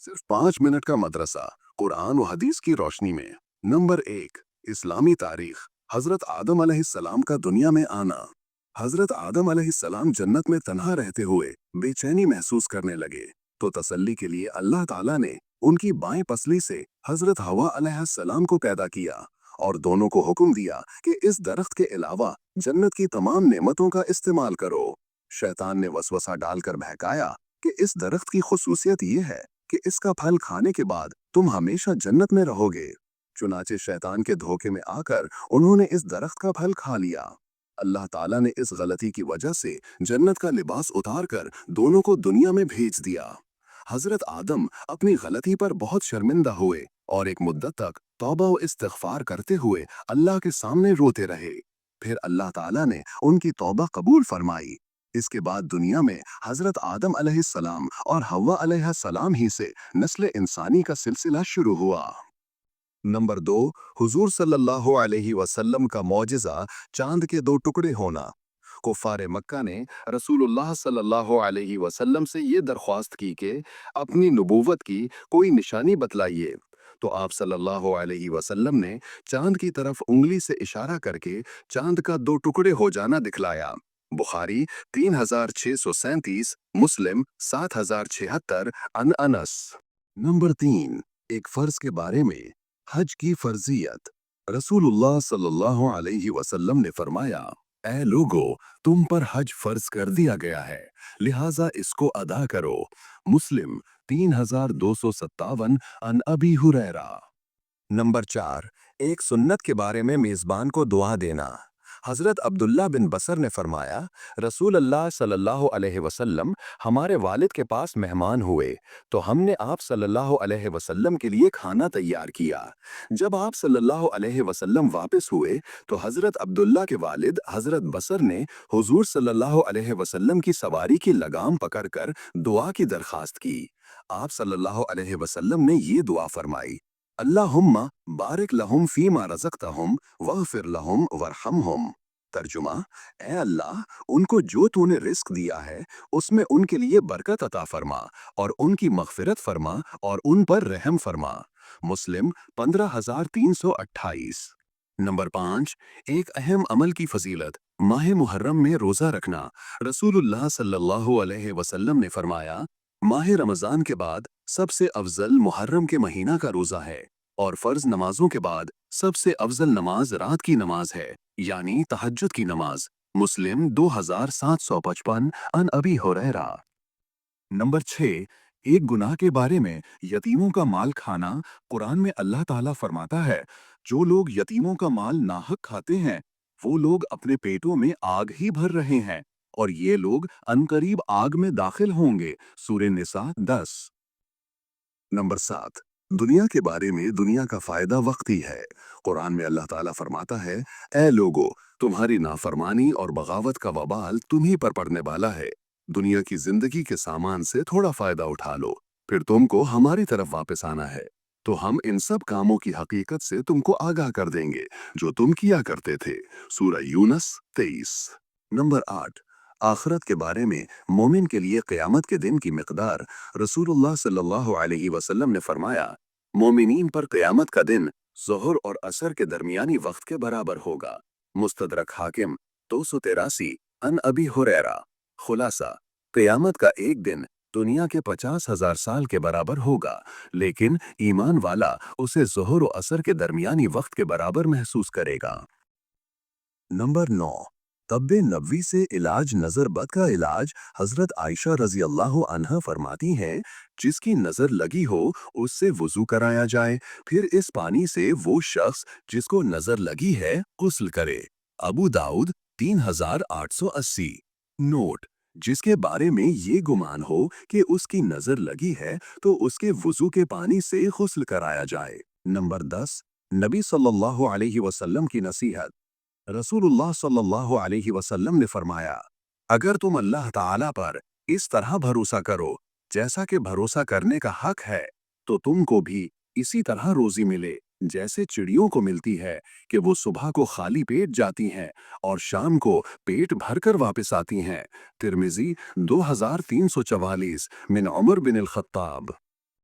सिर्फ 5 मिनट का मदरसा कुरान व हदीस की रोशनी में। नंबर 1, इस्लामी तारीख। हजरत आदम अलैहिस्सलाम का दुनिया में आना। हजरत आदम अलैहिस्सलाम जन्नत में तन्हा रहते हुए बेचैनी महसूस करने लगे, तो तसल्ली के लिए अल्लाह ताला ने उनकी बाएं पसली से हजरत हवा अलैहिस्सलाम को पैदा किया और दोनों को हुक्म दिया कि इस दरख्त के अलावा जन्नत की तमाम नेमतों का इस्तेमाल करो। शैतान ने वसवसा डालकर बहकाया कि इस दरख्त की खुसूसियत ये है कि इसका फल खाने के बाद तुम हमेशा जन्नत में रहोगे। चुनाचे शैतान के धोखे में आकर उन्होंने इस दरख्त का फल खा लिया। अल्लाह ताला ने इस गलती की वजह से जन्नत का लिबास उतारकर दोनों को दुनिया में भेज दिया। हजरत आदम अपनी गलती पर बहुत शर्मिंदा हुए और एक मुद्दत तक तौबा व इस्तिग़फ़ार करते हुए अल्लाह के सामने रोते रहे। फिर अल्लाह ताला ने उनकी तौबा कबूल फरमाई। इसके बाद दुनिया में हजरत आदम अलैहिस्सलाम और हव्वा अलैहिस्सलाम ही से नस्ल इंसानी का सिलसिला शुरू हुआ। नंबर 2, हुजूर सल्लल्लाहु अलैहि वसल्लम का मौजिज़ा चांद के 2 टुकड़े होना। कुफ़ार मक्का ने रसूलुल्लाह सल्लल्लाहु अलैहि वसल्लम से ये दरख्वास्त की कि अपनी नबूवत की कोई निशानी बतलाइए, तो आप सल्लल्लाहु अलैहि वसल्लम ने चांद की तरफ उंगली से इशारा करके चांद का 2 टुकड़े हो जाना दिखलाया। बुखारी 3637, मुस्लिम 7076, अन अनस। नंबर 3, एक फर्ज के बारे में। हज की फर्जियत। रसूलुल्लाह सल्लल्लाहु अलैहि वसल्लम ने फरमाया, ऐ लोगो, तुम पर हज फर्ज कर दिया गया है, लिहाजा इसको अदा करो। मुस्लिम 3257, अन अबी हुरैरा। नंबर 4, एक सुन्नत के बारे में मेज़बान को दुआ देना। हज़रत अब्दुल्ला बिन बसर ने फरमाया, रसूल अल्लाह सल्लल्लाहु अलैहि वसल्लम हमारे वालिद के पास मेहमान हुए, तो हमने आप सल्लल्लाहु अलैहि वसल्लम के लिए खाना तैयार किया। जब आप सल्लल्लाहु अलैहि वसल्लम वापस हुए, तो हज़रत अब्दुल्ला के वालिद हज़रत बसर ने हुज़ूर सल्लल्लाहु अलैहि वसल्लम की सवारी की लगाम पकड़कर दुआ की दरख्वास्त की। आप सल्लल्लाहु अलैहि वसल्लम ने ये दुआ फरमाई, अल्लाहुम्मा बारिक लहुम फीमा रज़क़तहुम वग़फ़िर लहुम वरहमहुम। तर्जुमा, ए अल्लाह, उनको जो तूने रिस्क दिया है उसमें उनके लिए बरकत अता फरमा और उनकी मग़फ़िरत फरमा और उन पर रहम फरमा। मुस्लिम 15328। नंबर 5, एक अहम अमल की फजीलत। माह मुहर्रम में रोज़ा रखना। रसूलुल्लाह सल्लल्लाहु अलैहि वसल्लम ने फरमाया, माह रमज़ान के बाद सबसे अफजल मुहर्रम के महीना का रोज़ा है और फ़र्ज़ नमाजों के बाद सबसे अफजल नमाज रात की नमाज है, यानी तहज्जुद की नमाज। मुस्लिम 2755, अन अबी हुरैरा। नंबर 6, एक गुनाह के बारे में। यतीमों का माल खाना। कुरान में अल्लाह ताला फरमाता है, जो लोग यतीमों का माल नाहक खाते हैं वो लोग अपने पेटों में आग ही भर रहे हैं और ये लोग अनकरीब आग में दाखिल होंगे। सूरे निसा 10। नंबर 7, दुनिया के बारे में। दुनिया का फायदा वक्ती है। कुरान में अल्लाह ताला फरमाता है, ए लोगो, तुम्हारी नाफरमानी और बगावत का वबाल तुम्ही पर पड़ने वाला है। दुनिया की जिंदगी के सामान से थोड़ा फायदा उठा लो, फिर तुमको हमारी तरफ वापस आना है, तो हम इन सब कामों की हकीकत से तुमको आगाह कर देंगे जो तुम किया करते थे। सूरह यूनस 23। नंबर 8, आखिरत के बारे में। मोमिन के लिए क़यामत के दिन की मिक़दार। रसूलुल्लाह सल्लल्लाहु अलैहि वसल्लम ने फरमाया, मोमिनीन पर क़यामत का दिन ज़ोहर और असर के दरमियानी वक्त के बराबर होगा। मुस्तदरक हाकिम 283, अन अबी हुरैरा। खुलासा, क़यामत का एक दिन दुनिया के 50,000 साल के बराबर होगा, लेकिन ईमान वाला उसे ज़ोहर और असर के दरमियानी वक्त के बराबर महसूस करेगा। नंबर 9, तब्बे नबवी से इलाज। नज़र बद का इलाज। हज़रत आयशा रज़ी अल्लाह अन्हा फरमाती हैं, जिसकी नज़र लगी हो उससे वुज़ू कराया जाए, फिर इस पानी से वो शख्स जिसको नज़र लगी है गुस्ल करे। अबू दाऊद 3880। नोट, जिसके बारे में ये गुमान हो कि उसकी नज़र लगी है तो उसके वुज़ू के पानी से गुस्ल कराया जाए। नंबर 10, नबी सल्लल्लाहु अलैहि वसल्लम की नसीहत। रसूलुल्लाह सल्लल्लाहु अलैहि वसल्लम ने फरमाया, अगर तुम अल्लाह ताला पर इस तरह भरोसा करो जैसा कि भरोसा करने का हक है, तो तुमको भी इसी तरह रोजी मिले जैसे चिड़ियों को मिलती है कि वो सुबह को खाली पेट जाती हैं और शाम को पेट भरकर वापस आती हैं। तिर्मिज़ी 2344, मिन उमर बिन अल खत्ताब।